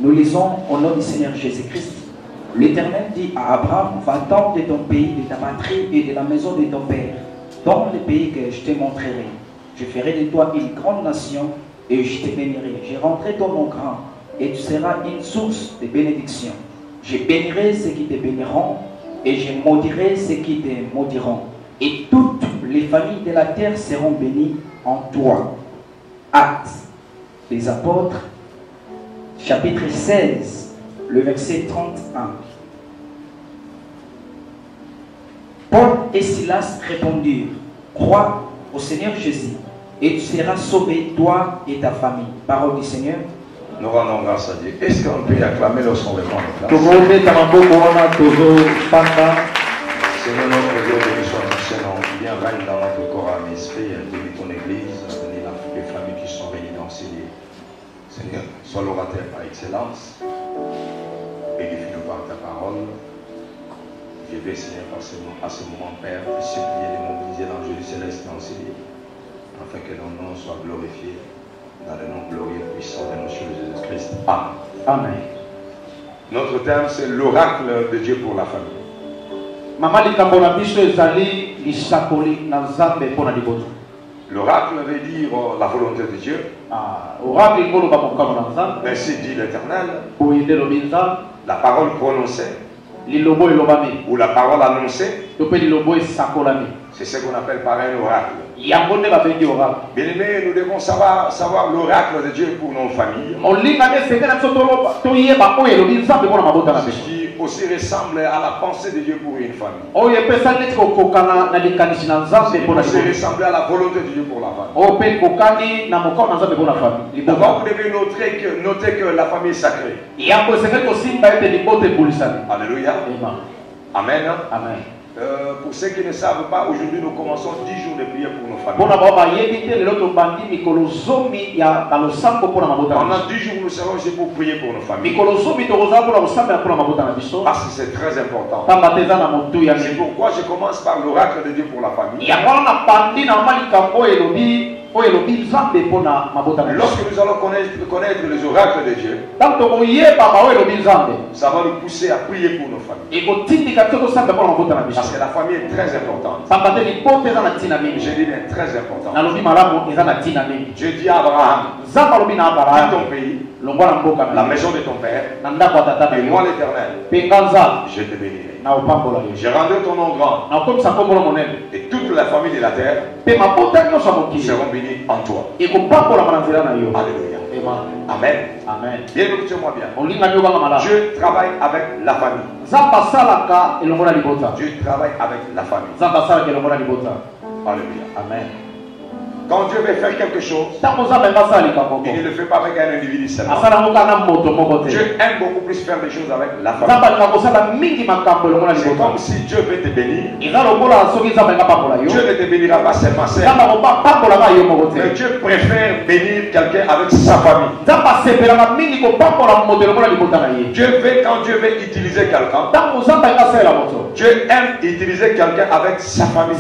Nous lisons au nom du Seigneur Jésus-Christ. L'Éternel dit à Abraham, va-t'en de ton pays, de ta patrie et de la maison de ton père, dans le pays que je te montrerai. Je ferai de toi une grande nation et je te bénirai. Je rendrai ton nom grand et tu seras une source de bénédiction. Je bénirai ceux qui te béniront et je maudirai ceux qui te maudiront. Et toutes les familles de la terre seront bénies en toi. Actes des apôtres, chapitre 16, le verset 31. Paul et Silas répondirent, crois au Seigneur Jésus et tu seras sauvé, toi et ta famille. Parole du Seigneur. Nous rendons grâce à Dieu. Est-ce qu'on peut y acclamer lorsqu'on reprend les places? Seigneur notre Dieu, béni soit ton Saint-Nom. Viens, règne dans notre corps, âme et esprit. Bénis ton Église, bénis les familles qui sont réunies dans ces lieux. Seigneur, sois l'orateur par excellence. Édifie-nous par ta parole. Je vais, Seigneur, à ce moment, Père, te supplier de mobiliser l'angélus céleste dans ces lieux, afin que ton nom soit glorifié dans le nom glorieux et puissant de notre Jésus-Christ. Amen. Amen. Notre thème, c'est l'oracle de Dieu pour la famille. L'oracle veut dire la volonté de Dieu. Ainsi dit l'Éternel. La parole prononcée ou la parole annoncée, c'est ce qu'on appelle par un oracle. Bien-aimés, nous devons savoir l'oracle de Dieu pour nos familles. Ce qui aussi ressemble à la pensée de Dieu pour une famille. Ce qui ressemble à la volonté de Dieu pour la famille. D'abord, vous devez noter que la famille est sacrée. Alléluia. Amen. Amen. Pour ceux qui ne savent pas, aujourd'hui nous commençons 10 jours de prière pour nos familles. Pendant 10 jours, nous serons ici pour prier pour nos familles. Parce que c'est très important. C'est pourquoi je commence par l'oracle de Dieu pour la famille. Lorsque nous allons connaître les oracles de Dieu, ça va nous pousser à prier pour nos familles. Parce que la famille est très importante. Je dis bien très importante. Dieu dit à Abraham, quitte ton pays, la maison de ton père, et moi l'Éternel, je te bénirai. J'ai rendu ton nom grand, et toute la famille de la terre seront bénis en toi. Alléluia. Amen. Amen. Bien écoutez-moi bien. Dieu travaille avec la famille. Dieu travaille avec la famille. Alléluia. Amen. Quand Dieu veut faire quelque chose, il ne le fait pas avec un individu seulement. Dieu aime beaucoup plus faire des choses avec la famille. C'est comme si Dieu veut te bénir. Dieu ne te bénira pas seulement seul. Mais Dieu préfère bénir quelqu'un avec sa famille. Dieu veut, quand Dieu veut utiliser quelqu'un, Dieu aime utiliser quelqu'un avec sa famille.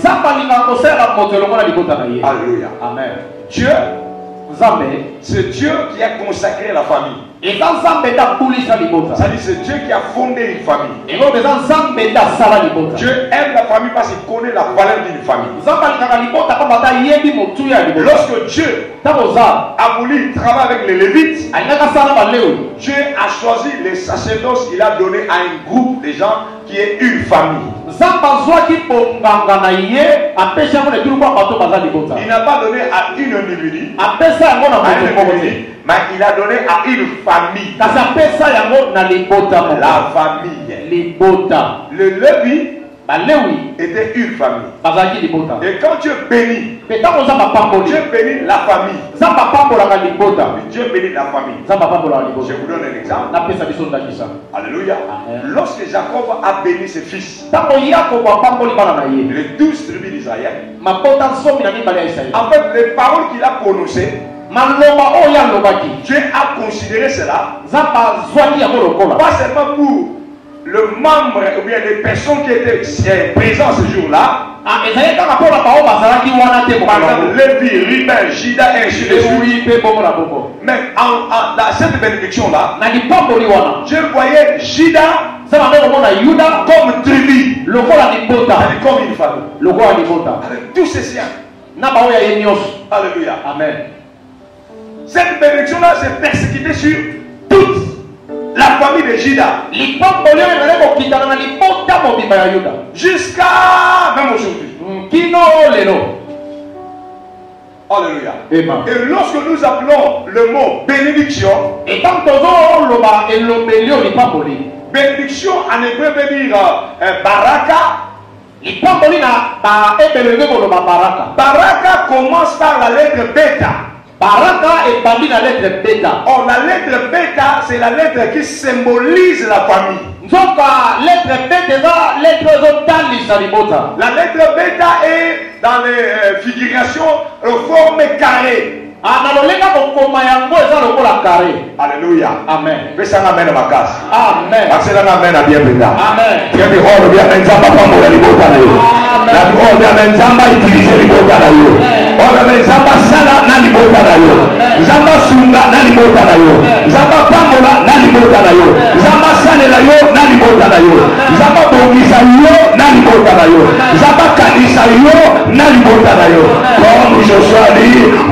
Alléluia. Amen. Dieu, c'est Dieu qui a consacré la famille. C'est-à-dire c'est Dieu qui a fondé une famille. Dieu aime la famille parce qu'il connaît la valeur d'une famille. Lorsque Dieu a voulu travailler avec les Lévites, Dieu a choisi les sacerdoces qu'il a donné à un groupe de gens qui est une famille. Il n'a pas donné à une individu, mais il a donné à une famille. La famille. Le Lévi était une famille. Et quand Dieu bénit, Dieu bénit la famille. Dieu bénit la famille. Je vous donne un exemple. Alléluia. Lorsque Jacob a béni ses fils, les 12 tribus d'Israël, en fait, les paroles qu'il a prononcées, Dieu a considéré cela pas seulement pour le membre ou bien les personnes qui étaient présentes ce jour-là, par exemple, Lévi, Ruben, Juda et ainsi de suite. Mais dans cette bénédiction-là, je voyais Juda comme tribu, comme une famille, avec tous ses siens. Alléluia. Amen. Cette bénédiction-là s'est persécutée sur toute la famille de Juda. Jusqu'à même aujourd'hui. Alléluia. Et lorsque nous appelons le mot bénédiction, bénédiction en hébreu veut dire baraka. Baraka commence par la lettre bêta. Baraka est parmi la lettre bêta. Or, la lettre bêta, c'est la lettre qui symbolise la famille. Donc, la lettre bêta, la lettre bêta est dans les figurations forme carrée. Alléluia. Amen. Amen. Amen.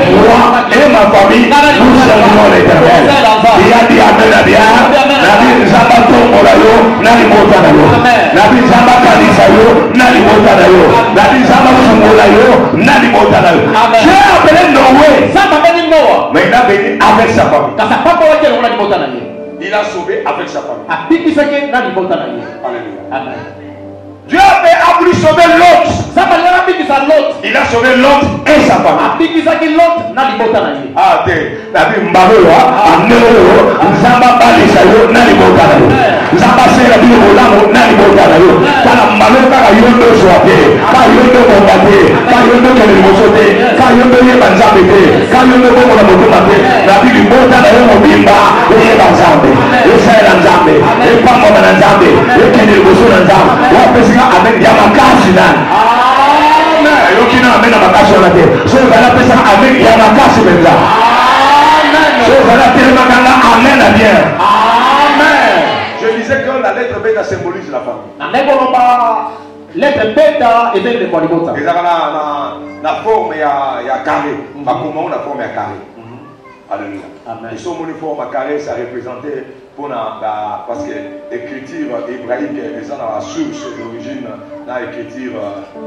Moi et ma famille, nous servons l'Éternel. Il a dit Amen à bien. Nabi Zamba Tomolayo, Nani Motanayo. Nabi Zamba Kalisayo, Nani Motanayo. Nabi Zamba Sumolayo, Nani Motanayo. J'ai appelé Noé. Mais il a béni avec sa famille. Il a sauvé avec sa famille. Alléluia. Amen. Dieu a voulu sauver l'autre. Il a sauvé l'autre et sa famille. Ah, David Mbaroa, Amnero, Zamba Balisayo, Nani Botanayo. Zamba Sera Bilolamo, Nani Botanayo. Para Maloka, Yondo Soate, Kayondo Bombate, Kayondo Kelimosote, Kayondo Yebanzabete, Kayondo Bomola Motomate, David Botanayo Mobimba, Yebanzambe, Yesayanzambe, Epamo Manazambe, Ekenil Bosunazam, avec Yamakasi. Amen. Amen. Amen. Je disais que la lettre bêta symbolise la famille. Lettre bêta et bien le Bolibota. Et la forme il y a carré. Comment la forme est carré. Alléluia. Et son forme carré, ça représentait parce que l'écriture hébraïque est dans la source d'origine dans l'écriture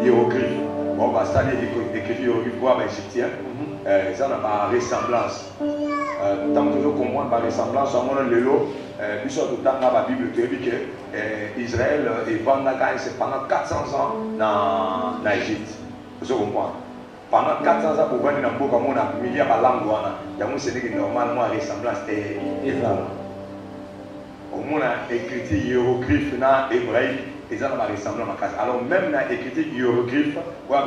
hiéroglyphe. Bon, bah, ça dit l'écriture hiéroglyphe, quoi, égyptien. Ça n'a pas ressemblance. Tant que nous comprenons la ressemblance, on a le lot. Puis surtout, dans la Bible, tu dis que Israël est pendant 400 ans dans l'Égypte. Vous comprenez? Pendant 400 ans, pour venir dans le Boka, on a mis la langue. Il y a normalement une ressemblance. Au moins, l'écriture hiéroglyphe hébraïque, ils ont ressemblé à ma case. Alors, même dans l'écriture hiéroglyphe,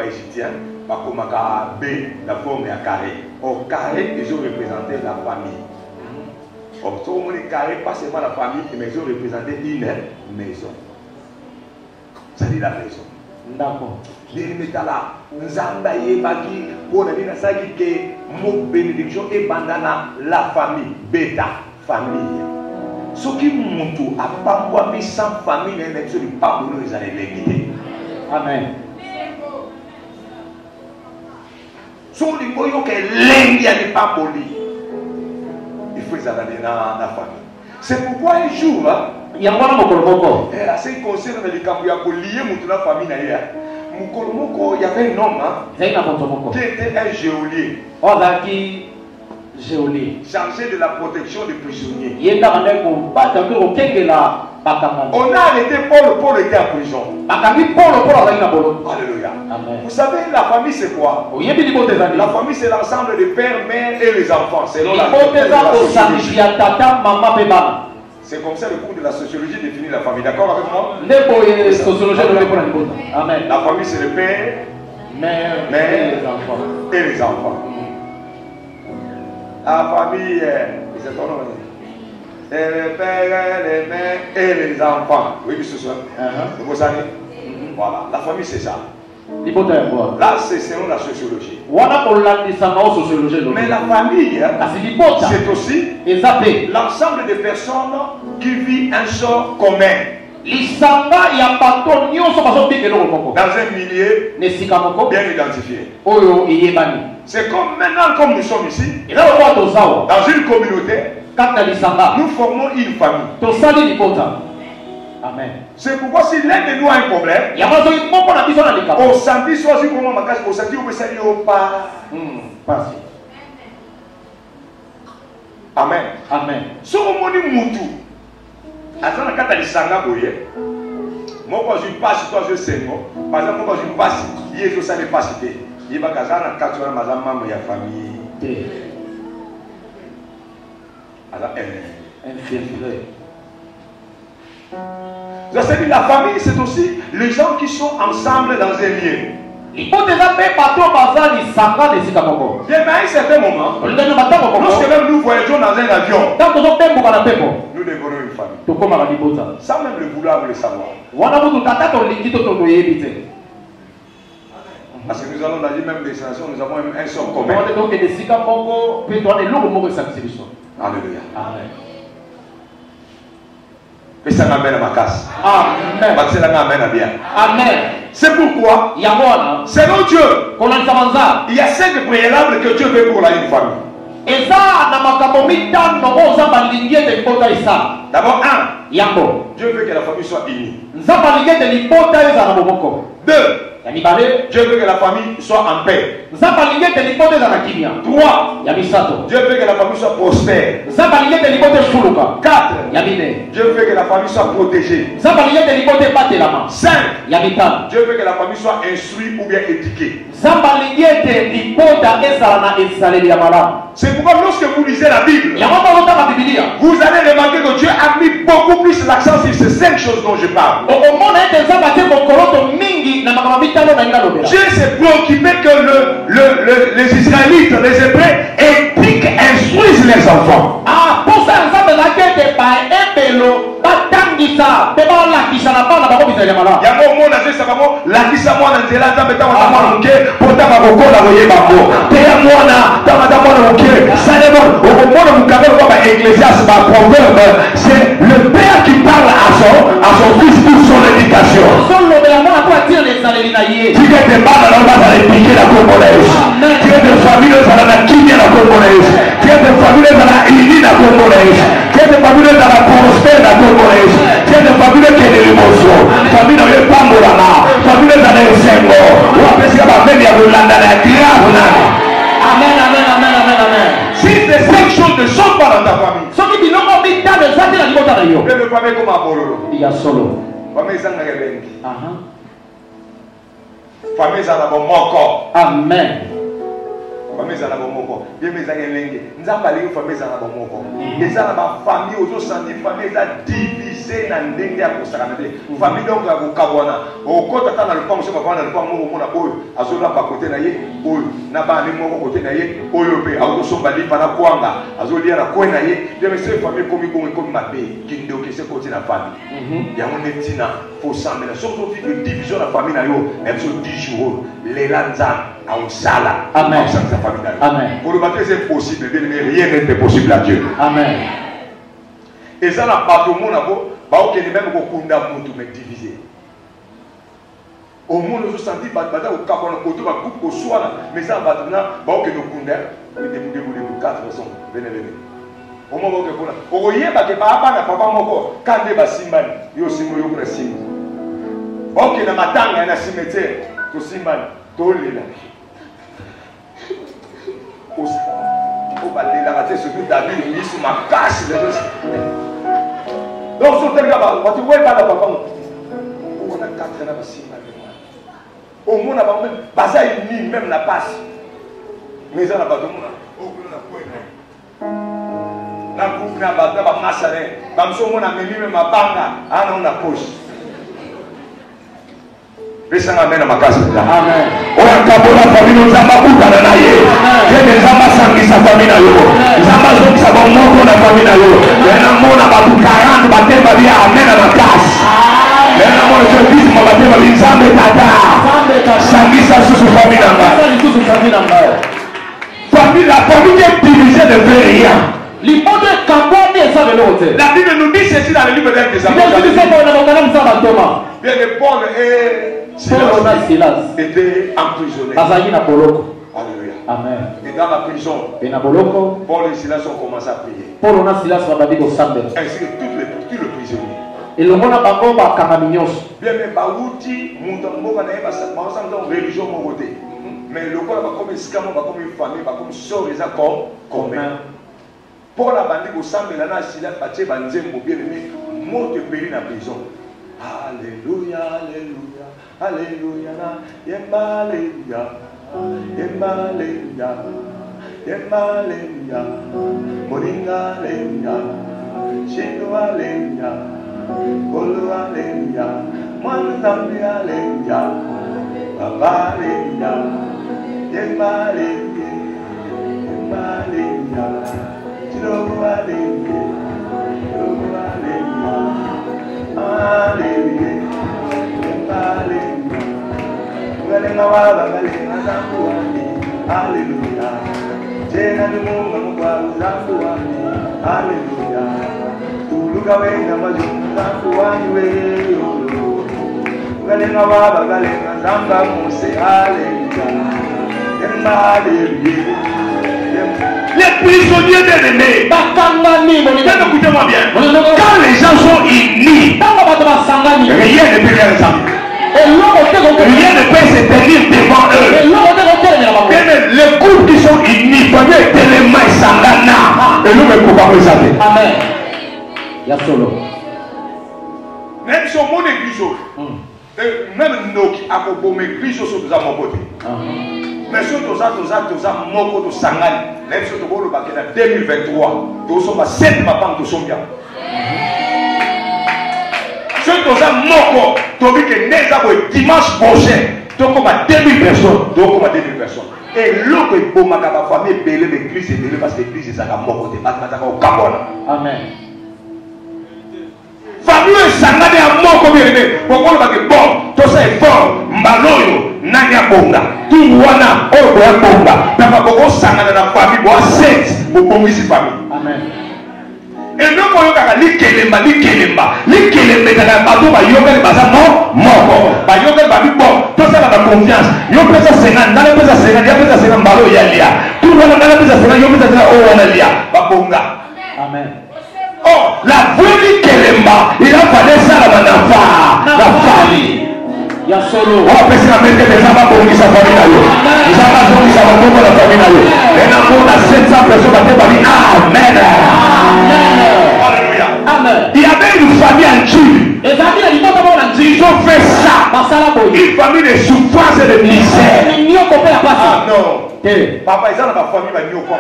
égyptien, la forme est carré. Au carré, ils ont représenté la famille. Au carré, pas seulement la famille, mais ils ont représenté une maison. Ça dit la maison. D'accord. Les métallas, nous avons pour la bénédiction et bandana la famille, bêta, famille. Ce qui monte à pas sans famille, les pas pour nous les quitter. Amen. Si on dit que l'Inde n'est pas poli, il faut les aller dans la famille. C'est pourquoi un jour, il y a un assez concerne les camps, il y a lié la famille. Il y avait un homme qui était un geôlier. Chargé de la protection des prisonniers. On a arrêté Paul était en prison. Alléluia. Vous savez, la famille c'est quoi? La famille c'est l'ensemble des pères, mères et les enfants. C'est comme ça le cours de la sociologie définit la famille. D'accord avec moi? Amen. La famille c'est le père, mère et les enfants. La famille, c'est ton nom. Et le père, les mères et les enfants. Oui, ce soir. Vous savez? Voilà, la famille c'est ça. Là, c'est selon la sociologie. Mais la famille, c'est aussi l'ensemble des personnes qui vivent un sort commun. Dans un milieu bien identifié. C'est comme maintenant, comme nous sommes ici, dans une communauté, nous formons une famille. Amen. C'est pourquoi si l'un de nous a un problème, au samedi soir, au samedi, on peut saluer au pas. Amen. Amen. Si on m'a dit moutou, attends, quand tu as dit sanga boye, moi quand je passe, toi je sais moi. Par exemple, moi quand je passe, il y a tout ça n'est pas cité. Il y a quand on a 4 ans, ma maman, il y a famille. Alors, infiltré. La famille, c'est aussi les gens qui sont ensemble dans un lieu. Il faut déjà faire partout par ça, les sangas de Sikamoko. Mais à un certain moment, lorsque même nous voyageons dans un avion, nous devenons une famille. Sans même le vouloir ou le savoir. Parce que nous allons dans les mêmes destinations, nous avons un sort commun. Alléluia. Amen. Et ça m'amène à ma casse. Amen. Amen. C'est pourquoi, selon Dieu, il y a 5 préalables que Dieu veut pour la une famille. D'abord, 1. Dieu veut que la famille soit unie. 2. Dieu veut que la famille soit en paix. 3. Dieu veut que la famille soit prospère. 4. Dieu veut que la famille soit protégée. 5. Dieu veut que la famille soit instruite ou bien éduquée. C'est pourquoi lorsque vous lisez la Bible, vous allez remarquer que Dieu a mis beaucoup plus l'accent sur ces 5 choses dont je parle. Dieu s'est préoccupé que les Israélites, les Hébreux, éduquent, instruisent les enfants. C'est le père qui parle à son fils pour son éducation. Tu es des balles dans la répliquer la congolaise. Tu es des familles dans la Kenya la congolaise. Tu es des familles dans la Uni la congolaise. Tu es des familles dans la prospère la congolaise. Tu es des familles qui ont des émotions. Famille dans le Pambolana. Famille dans le Sengo. Ou après c'est la famille à Rolanda la grave. Amen, amen, amen, amen, amen. Si ces 5 choses ne sont pas dans ta famille, et le famille comme un bololo. Il y a solo. Famille sans la rebelle. Famille sans la bon moko. Amen. Famille sans la bon moko. Bien mes amis lengue. Nous avons parlé de famille sans la bon moko. Et ça la famille aux autres senti famille ça divisé dans lengue à consacrer. Famille donc à Kabwana. Au côté dans le pont, c'est pas dans le pont mo na boy. Azola ba côté na ye, boy. Na ba ni mo côté na ye, oyope. Azo sombali pana kwanga. Azolia na kwena ye. Bien mes famille comme mabe qui ndo que c'est côté la famille. Ya on est tina faut ça mais surtout que division la famille na yo, elle se 10 jours. Les lanzan à Osala. Amen. Amen. Pour le matin, c'est possible, mais rien n'est possible à Dieu. Amen. Et ça, la part du monde, il y a même beaucoup de monde divisé. Au monde, nous senti que nous avons côté au soir, mais ça, nous avons nous au moment où on y est, papa quand il va simban, il y a aussi un sim. Ok, na matanga na cimetière, to simban, to lila. On va les rater sur tout David, il sur ma casse. Donc, sur tel gars, tu vois pas la papa. On a 4 ans à simban. Au monde, on a même pas une même la passe. Mais ça n'a pas de monde. La coupe n'a pas de masse. Comme ça, on a mis même ma banga. Ah non, on a poche. Amen. On a la famille, nous avons beaucoup dans la vie. Il y a des amas qui sont famille. Nous avons la famille. rien. La Bible nous dit ceci dans le livre des Apôtres. Bien que Paul et Silas étaient emprisonnés. Alléluia. Amen. Et dans la prison, Paul et Silas ont commencé à prier. Ainsi que tous les prisonniers. Et le monde a pas bien mais Baouti, Moutamoka n'a pas sa religion morotée. Mais le corps va comme escamon, va comme une famille, va comme sort les accords communs. Pour la bande au sang de la nation, il a battu Banzem pour bien aimer, mort de pays dans la prison. Alléluia, Alléluia, Alléluia, Alléluia, Alléluia, Alléluia, Moringa, Alléluia, Chino, Alléluia, Bolo, Alléluia, Manzambi, Alléluia, Baba, Alléluia, Alléluia, Alléluia. Les prisonniers bien-aimés, écoutez-moi bien, quand les gens sont unis, rien ne peut les rassembler. Rien ne peut se tenir devant eux. Les groupes qui sont unis, peuvent être les mains sangana. Et nous ne pouvons pas les appeler. Amen. Yasolo. Même si on monte l'église, même nous qui avons l'église sur nous avons côté. Mais si nous avons moko de sangani, même si nous avons 2023, nous sommes 7 papans qui sont bien. Si nous avons moko, nous avons dimanche prochain, nous avons 2000 personnes, nous avons 2000 personnes. Et l'autre est pour ma famille, l'église est belle parce que l'église est moko de Amen. Famille sangani à moko bien aimé. Pourquoi on bon, tout ça est fort, mbaloyo. Nanya bonga, tuwana, oya bonga. Papa boko sangana na famille, boa set, boko isi famille. Amen. Et nous voyons que l'ikelemba, kaka bato ba yoga baza moko, ba yoga ba bon, tout ça la confiance. Yo pesa senga, ndale pesa senga, ya pesa senga mbalo ya lia. Tout wana ndale pesa senga, yo pesa senga o wana lia, ba bonga. Amen. Oh, la vraie kelemba, il a fallu ça la famille. Ya solo. On va passer la main des enfants pour qui sa famille là. Les enfants sont qui sa famille pour la famille là. Et là on a 700 personnes à faire. Amen. Alléluia. Amen. Il y avait une famille en Dieu. Ils ont fait ça. Une famille de souffrance et de misère. Ah non. Papa, ils ont la famille va n'y quoi.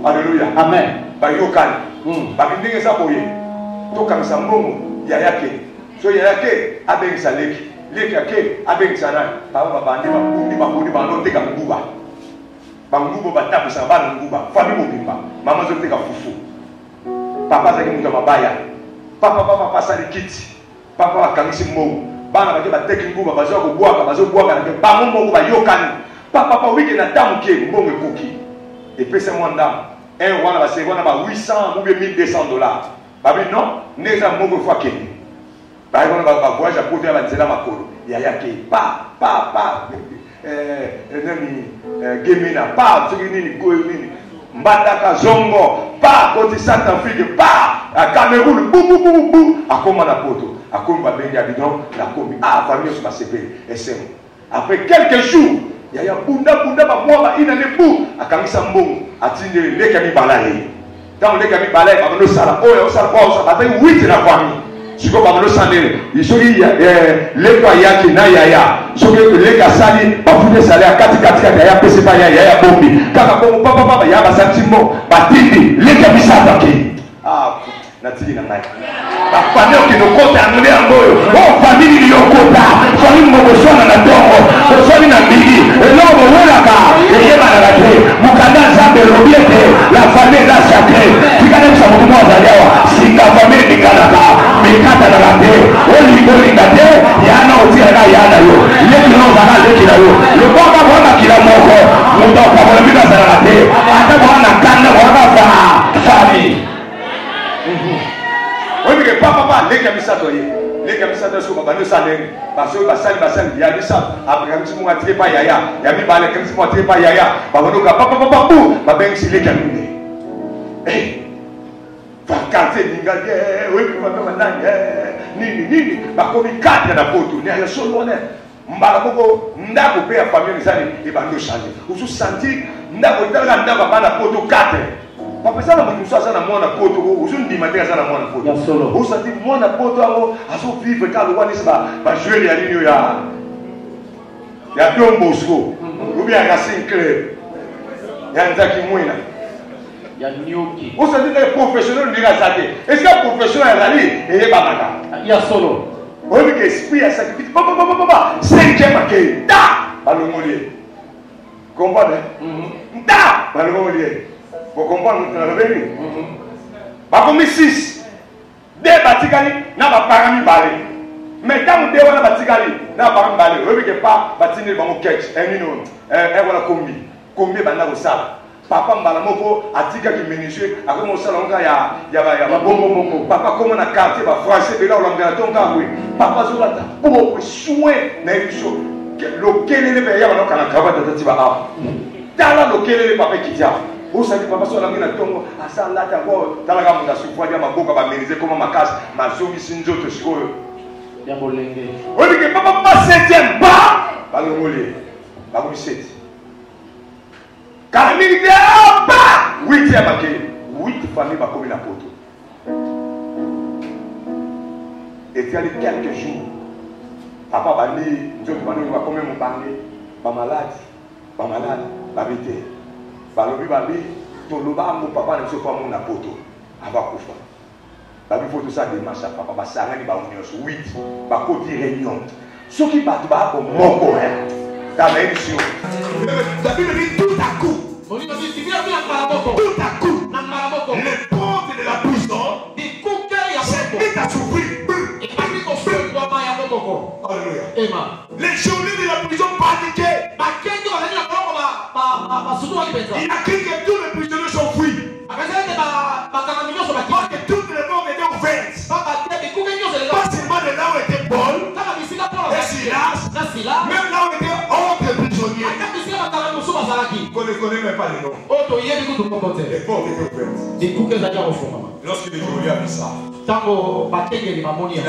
Alléluia. Amen. Ba yokan. Ba kindenge sa boye. To comme ça momo ya yake. So yake abengisa leki yake abengisa nani baba babandi bakundi banoteka nguba bangubo batapisa bana nguba famille mobimba mama zoteka fufu papa zaki mutu mabaya papa pasali kiti papa bakangisi mmogo bana baje bateki nguba bazo kubwaka na bango moko bayokani papa wiki na tamuke mbongo ekoki epesa mwanda wana base wana ba 800 ou bien $1200 babi non neza moko fois keni. Par exemple, on va voyager à côté de la Makolo. Il y a qui Gemina, pas Mbandaka Zongo, pas côté Centrafrique, pas à Cameroun, bou, à Komana Poto, à Komba Bendiabidon, la Komi, famille sur ma CP, SM. Après quelques jours, il y a Bunda, moi, il y a des bouts, à Kamisa Mbong, à Tinde, les Kami Balaye. Dans les Kami Balaye, on a ça, on a 8 de la famille. Si vous avez le salaire, il faut qu'il y ait les croyants qui n'aient pas. Il faut que les cassani, pas vous les salaires, 4 PC, pas yaya bombi. Car papa, il y a un sentiment, batindi, les cabisas attaqués. Ah, Nathalie n'a pas. La famille qui nous compte à nous en boyo. Oh, famille qui nous compte à. Famille qui nous compte à la dongo. Famille qui nous compte à la dongo. La famille est là sacrée. Tu connais ça, mon moi, si la famille est là, mikata na late oligolingate yana otiana yana yo lekino zana lekina yo le baba bwana kila moko mundo kwa bona bila zana late ata bwana kana les camisades, les camisades, sont pas salaire. Parce que basali, il y a des ça. Après, comme si moi, je pas yaya. Il y a mis par les comme si moi, je pas yaya. Papa, ben, si les camisades. Eh, vacances, oui, nini, bakomi 4 na poto, ni ya solo ne. Mbala boko, ndako pe ya famille nzali e bando changer. Usu senti ndako tala ndako bana poto 4. Mapesa na mutu sasa na mwana poto, usu ndima te sasa na mwana poto. Ya solo. Usu senti mwana poto aso aso vivre ka lo wani ba jouer ya linio ya Don Bosco. Ou bien ya Sinclair. Ya Nzaki Mwina. Il y a Nyoki. Vous savez que professionnel n'est pas ça. Est-ce que professionnel est allé et pas d'accord? Il y a solo. Oui, mais l'esprit a sacrifié. Papa, 5e accueil. Da! Balomolier. Comprenez? Da! Balomolier. Vous comprenez? Vous avez revenu? Pas comme 6. Des batigali, n'a pas parmi balé. Mais quand vous avez batigali, n'a pas parmi balé. Oui, mais pas batini dans mon catch. Un minimum. Un voilà combi. Combi, banda au sable. Papa mbalamoko atika ki menishe akomo salonga ya bombo papa comme na quartier ba français bela olanga tonga oui papa zolata pour soin na biso lokele le ya bana kana kaba tati ba a tala lokele le papa kitia vous savez papa so na tongo asala ta ko tala ka muda sufwa ya maboka ba menize comme makasi mazomi sinzoto sikoyo ya bolenge oli ke papa pas 7e ba ngolé ba ko 7. Car le militaire, 8e accueil. 8 familles va comme la poto. Et tu as quelques jours. Papa va dire, Dieu va dire, combien mon parler, pas malade, pas vite. Pas le babi, ton loba, mon papa ne se fait pas mon poto. Avant Koufa. Babi, il faut tout ça démarche à papa, va s'arrêter, va venir sur 8, va côté réunion. Ce qui va comme mon coréen. Dans l'émission. La Bible dit tout à coup. Tout à coup. Les portes de la prison s'est mis à s'ouvrir. Alléluia. Les journées de la prison paniquaient. Il a crié que tous les prisonniers sont fuis. Parce que toutes les portes étaient ouvertes. Pas seulement de là où était Paul et Silas, même là où étaient autres prisonniers. On ne connaît même pas les noms. Les portes étaient ouvertes. Lorsque le geôlier a vu ça, il a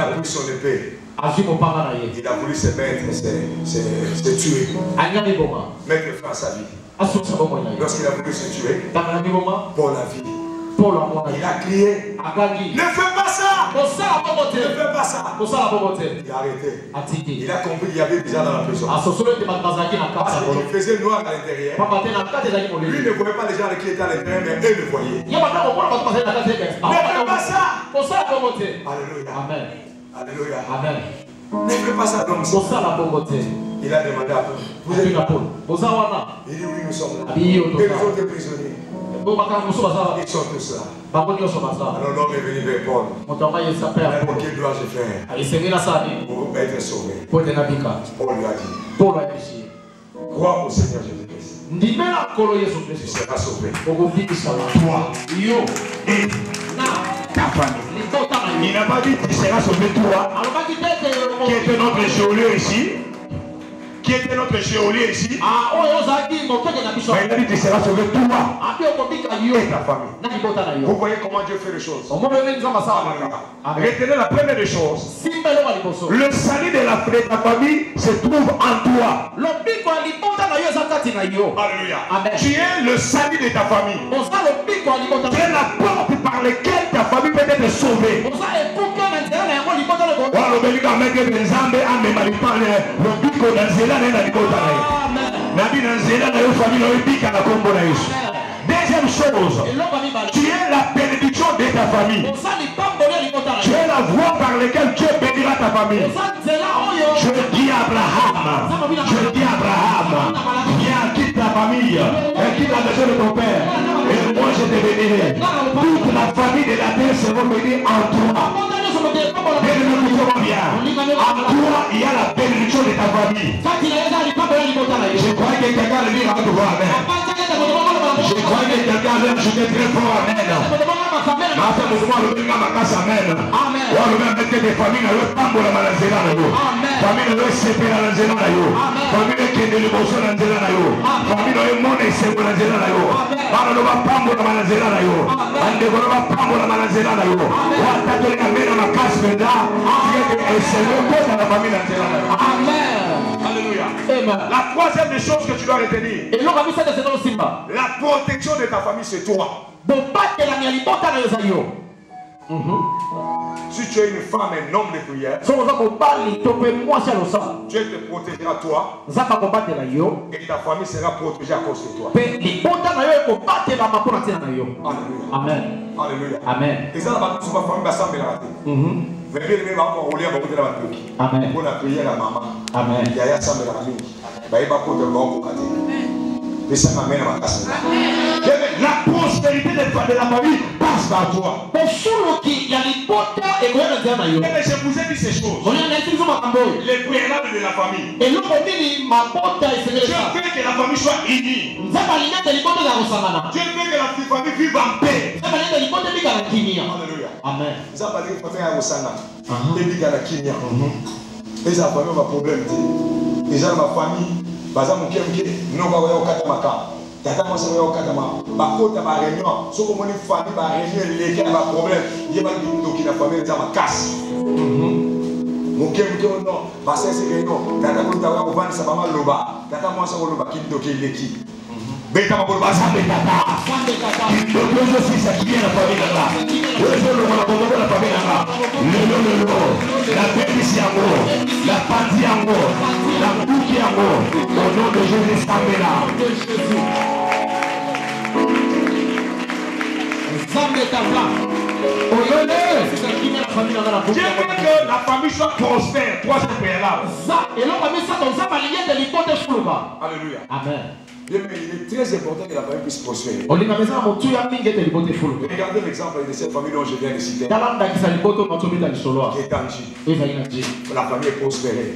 pris son épée. Il a voulu se mettre, se tuer. Mettre fin à sa vie. Lorsqu'il a voulu se tuer, pour la vie, il a crié, ne fais pas ça! Ne fais pas ça! Il a arrêté. Il a compris qu'il y avait déjà dans la prison. Parce qu'il faisait noir à l'intérieur. Lui ne voyait pas les gens qui étaient à l'intérieur, mais eux le voyaient. Ne fais pas ça! Alléluia. Amen. Alléluia. Amen. Ne fais pas ça comme ça. Il a demandé à Paul. Vous êtes là, Paul? Il dit oui, nous sommes là. Et les autres prisonniers, ils sont tous là. Alors l'homme est venu vers Paul. Il a dit, que dois-je faire pour être sauvé? Paul lui a dit, crois au Seigneur Jésus-Christ. Tu seras sauvé. Toi et ta famille. Il n'a pas dit tu seras sauvé toi, qui était notre geôlier ici. Qui était notre geôlier ici. Mais il a dit tu seras sauvé toi et ta famille. Vous voyez comment Dieu fait les choses. Retenez la première des choses. Le salut de ta famille se trouve en toi. Alléluia. Tu es le salut de ta famille. Tu es la porte par laquelle ta famille peut être sauvée. Deuxième chose, tu es la bénédiction de ta famille. Tu es la voie par laquelle Dieu bénira ta famille. Je dis à Abraham, viens, quitte ta famille, quitte la maison de ton père, et moi je te bénirai. Toute la famille de la terre sera bénie en toi. En toi, il y a la bénédiction de ta famille. Je crois que quelqu'un le dit à toi. Je crois que quelqu'un avait ajouté très fort amen. Mata mouvement le même ma casse amen. Amen. On le même que des familles le pambo la malazela na yo. Famille le sepe la nzela na yo. Famille qui ne le bosso na nzela na yo. Famille le monde se la nzela na yo. Bana le pambo la malazela na yo. Ande ko le pambo la malazela na yo. Wa tato le amena ma casse benda. Et c'est le cause de la famille na nzela na yo. Amen. Alléluia. Amen. La troisième des choses que tu dois retenir. Et l'on a vu ça dans ce Simba. La protection de ta famille c'est toi. Si tu es une femme, un homme de prière, Dieu te protégera toi et ta famille sera protégée à cause de toi. Alléluia. Amen. Alléluia. Amen. Et ça, la famille va s'embêter. Amen. Pour la prière à maman. Amen. Il y a ça, la prospérité de la famille passe par toi. Mais je vous ai dit ces choses. Les préalables de la famille. Je veux que la famille soit unie. Je veux que la famille vive en paix. Alléluia. Amen. Ça va dire que la famille les enfants ont un problème. Les gens de ma famille, baza muke no ba wa okata maka tata mo se wa okata ma ba kota ba réunion so ko moni famille ba réunion les gars ba problème yeba ndoki na famille za makasi muke no ba se réunion tata ko ta wa vendre sa mama loba tata mo se ko loba ki ndoki leki beta ma loba sa beta le aussi ça qui vient la famille là le la famille là la bénédiction la partie la bouquet au nom de Jésus Sambela. Dieu veut que la famille soit prospère. Troisième préalable. Alléluia. Amen. Il est très important que la famille puisse prospérer. Regardez l'exemple de cette famille dont je viens de citer. Qui est Tangi. La famille est prospérée.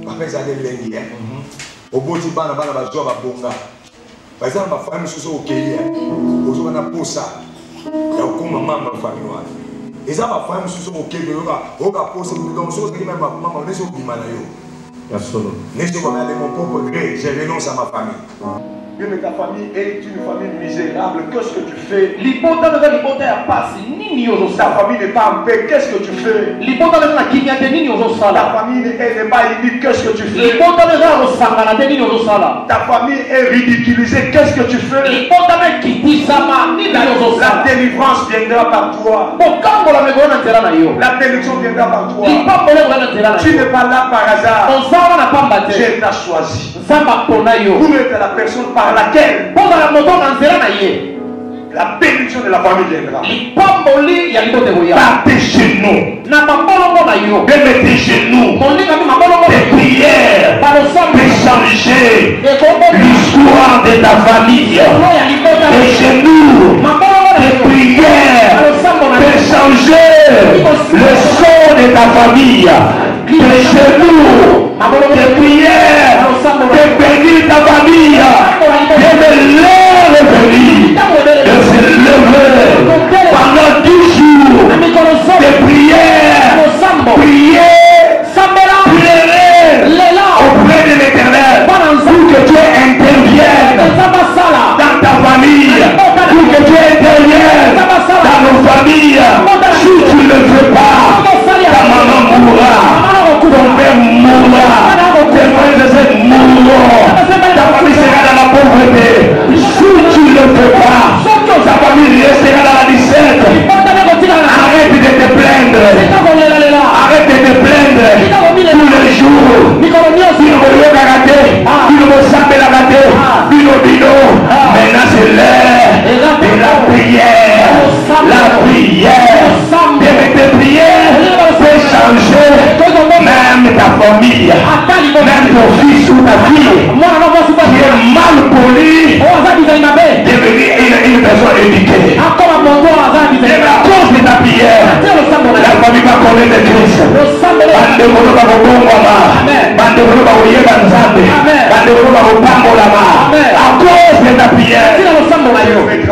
Après, ils allaient l'enguer. Au bout du bana bana ba job bonga. Par exemple, ma famille sous au Kenya. Aujourd'hui, on a pour ça. Il y a aucun maman dans la famille. Et ça, ma famille sous au Kenya. On a posé donc chose que même ma maman n'est pas au Manayo. N'est-ce pas de mon propre gré, je renonce à ma famille. Mais ta famille est une famille misérable. Qu'est-ce que tu fais? Ta famille n'est pas en paix. Qu'est-ce que tu fais? Ta famille n'est pas unie. Qu'est-ce que tu fais? Ta famille est ridiculisée. Qu'est-ce que tu fais? La délivrance viendra par toi. La bénédiction viendra par toi. Tu n'es pas là par hasard. Dieu t'a choisi pour être la personne par laquelle la bénédiction de la famille viendra. Par tes genoux. De tes genoux. Tes prières. De changer l'histoire de ta famille. Tes genoux. Tes prières. De changer le son de ta famille. Tes genoux. Tes prières. De bénir ta famille. De me lever. De se lever pendant 10 jours de prière, prier, pleurer auprès de l'Éternel pour que Dieu intervienne dans ta famille, pour que Dieu intervienne dans nos familles. Si tu ne le fais pas, ta maman mourra, ton père mourra, tes frères et sœurs mourront, ta famille sera dans la pauvreté.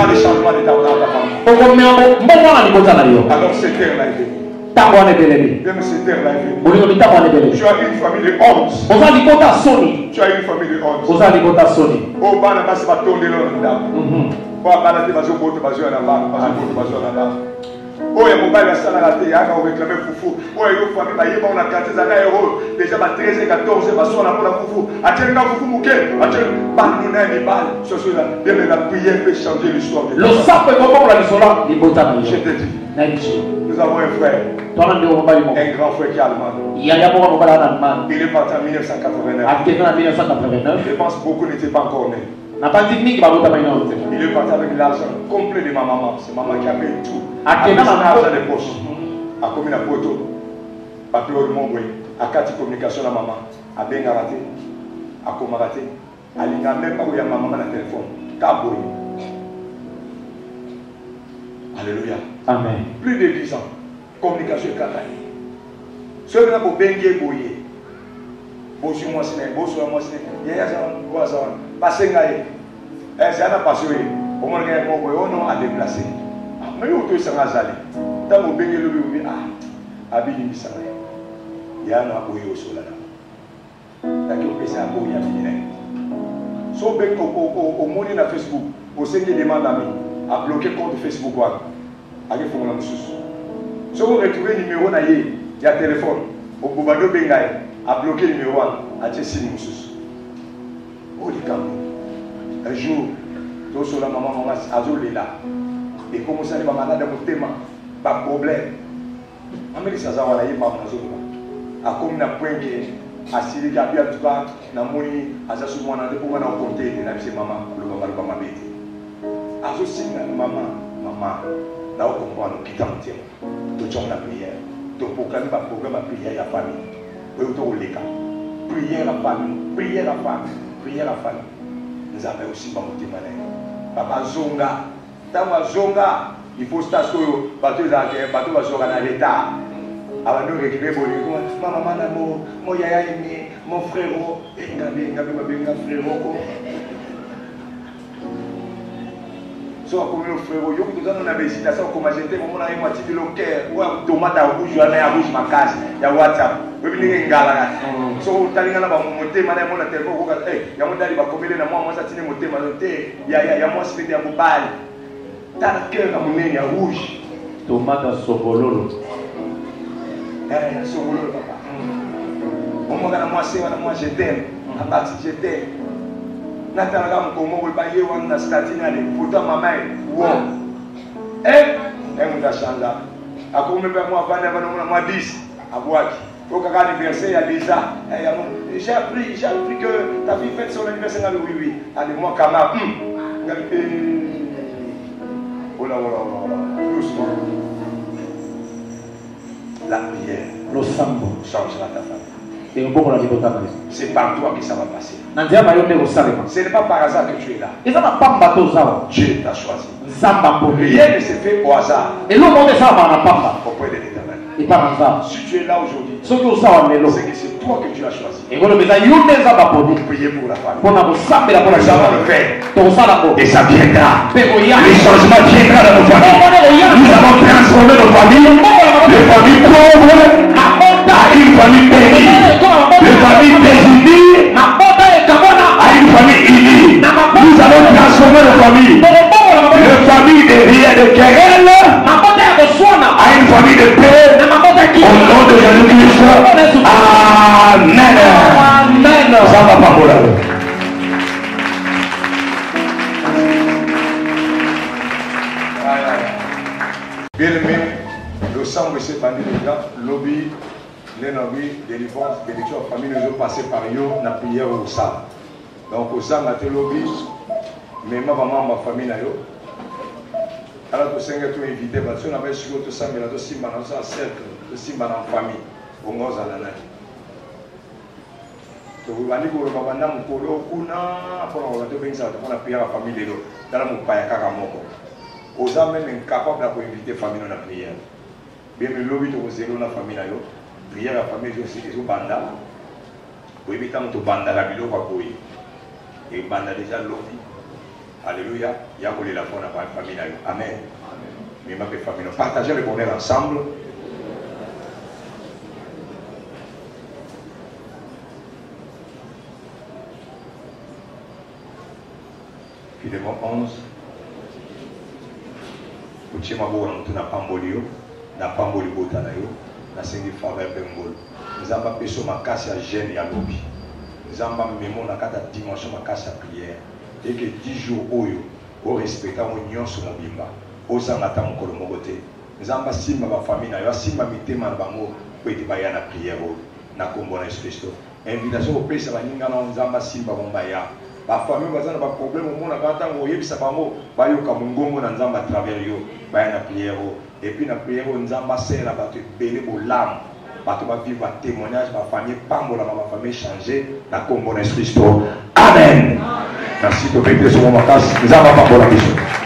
verras les changements de ta famille. Alors cette terre-là est venue. Même cette terre-là est venue. Tu as une famille de 11. Tu as une famille de 11. Oh, Barnabas va tourner là. Oh, Barnabas va tourner là. Oh, il y a mon bail à Salaraté, il y a un réclamé Foufou. Oh, il y a une famille, il y a un quartier, il y a un héros. Déjà, 13 et 14, il y a un Foufou. Attends, Foufou Mouké. Attends, Balnouna et Bal. Ce soir-là, la prière peut changer l'histoire. Le sape est comme la mission là, il faut t'amener. Je te dis. Nous avons un frère. Un grand frère qui est allemand. Il est parti en 1989. Je pense que beaucoup n'étaient pas encore nés. Il est parti avec l'argent complet de ma maman. C'est maman qui a payé tout. Avec l'argent de poche. A commis la photo. A Claude Montboué. A Kati Communication la maman. A Bengaraté. A Komaraté. A Linga même pas où il y a maman dans le téléphone. Kaboui. Alléluia. Amen. Plus de 10 ans. Communication Kataï. Ceux qui ont bengué bouillé. Bosu moi c'est bosu moi c'est. Yaya zan boa zan. Passez ngaye. C'est un passé. Au moins il y a mon boy à déplacer. Mais où tu s'en as allé? Tant mon bengué le lui abili misanga. Ya na boyo sola na. Taki opesa boya minene. So bengue au moni na Facebook. Au sengi demande à à bloquer compte Facebook one. Allez faire la mususu. Si vous retrouvez le numéro na il y a téléphone. Au Bobado Bengaï a bloqué le numéro 1 à Tessine mususu. Oh les gars. Un jour, tout sur la maman Azul est là. Et comme ça, les mamans ont des thèmes, pas de problème. Amélie Sazawa là, il m'a pas besoin. A comme na point que a Siri Gabi a tout cas, na moni Azasu moi na depuis moi na compter de la vie maman, le maman le maman bête. Azasu signe maman, là on comprend nous quittons le thème. Tout genre la prière, tout programme pas programme à prière à famille. Oui autour les cas. Prière à famille, prière à famille, prière à famille. Nous avons aussi pas monté malin. Papa Zonga, tant Zonga, il faut station bateau va Zonga dans l'état. Avant de récupérer mon maman, mon yaya aimé, mon frérot, et Gabi ma frérot. So comme le frérot, yo nous avons une hésitation comme j'étais mon na moitié de l'oker, ou tomate à rouge, à rouge ma case, ya WhatsApp. Oui ni ngala. So talinga na ba monter mana mon téléphone ko eh ya mon dali ba komele na moi ça tine monter ma te ya moi spécial ya bobal. Tana cœur na mon ya rouge. Tomate sobololo. Sobololo papa. Au moins na moi c'est moi je t'aime. À partir je t'aime. Natanga mkomo webaye wana statina le photo maman wo on a changé akome ba moi vana bana moi 10 à boîte au kaka anniversaire il y a déjà j'ai appris que ta fille fête son anniversaire oui allez moi kama oh là doucement la prière le sambo changera ta famille. C'est par toi que ça va passer. Ce n'est pas par hasard que tu es là. Dieu t'a choisi. Rien ne se fait au hasard. Auprès de l'Éternel. Si tu es là aujourd'hui, c'est que c'est toi que tu as choisi. Priez pour la famille. Nous allons le faire. Et ça viendra. Les changements viendront dans nos familles. Nous allons transformer nos familles. Les familles pauvres à une famille bénie. Les familles désignées à une famille unie. Nous allons transformer nos familles. Les familles de rien de querelle à une famille de paix. Au nom de Jésus-Christ. Amen. Ça va pas pour la bien aimé, le sang de ces bandits de gars, lobby. Les nommés, délivrance, bénédiction, famille, nous avons passé par eux, la prière au sang. Donc, au sang, la télobie, mais ma maman, ma famille, alors, tout Seigneur, tu invité, parce qu'on avait sur tout ça, mais là, tout Simba, dans un cercle, tout Simba dans la famille, au Ngoz à la nage. Donc, vous allez pour le papa, nous, pour le Kuna, pour la prière à la famille, dans la Moupaya Karamoko. Aux gens, même incapables d'inviter la famille dans la prière. Bien, mais l'objet de zéro dans la famille, prière à la famille, c'est au banda. Oui, mais tant que banda, la vidéo va courir. Et banda déjà l'objet. Alléluia. Il y a la famille. Amen. Mais ma famille, partagez le bonheur ensemble. Philémon 11. Uchima bo na pambolio, na pamboli botana yo, na sengi faveur bengolo. Nzamba peso makasi ya jeune ya lobi. Nzamba memo na kata dimension makasi ya prière. Et que 10 jours oyo, au respectant mon nyonso mobimba. Osanga ta mokolo moko te. Nzamba simba ba famille na yo, simba mitema na bango po ete ba ya na prière o na kombo na Kristo. Invitation au pesa baninga na nzamba simba bomba ya. Ba famille bazana ba problème au monde na tango yebisa bango ba yo ka mungongo na nzamba à travers yo ba ya na prière o. Et puis na prière o nzamba sera ba te belé bo l'âme. Ba to ba vivre un témoignage ba famille pambola ba famille changer na kombo na Kristo. Amen. Merci de mettre sur mon cas. Nzamba pambola biso.